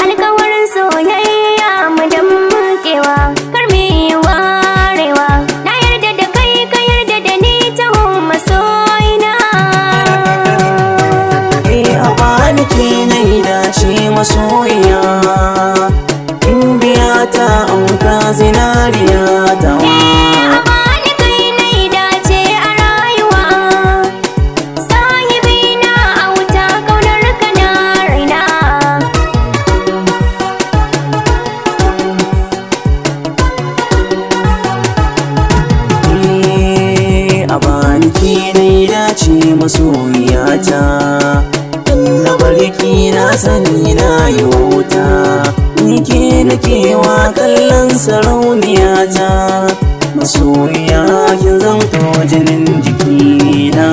Alkawarin soyayya mu dan mukewa, kar mu yi warewa. Na yarda da kai, ka yarda da ni, taho masoyina. A bani ke nai dace masoyiya, in biya ta auka zinariya ta wa. A bani kai nai dace a rayuwa, sahibina a wuta kaunar ka na raina. A bani ke nai dace masoyiyata, na barki na sani na yi wuta, nike nakewa kallon sarauniyata. Masoyiya kin zanto jinin jikina.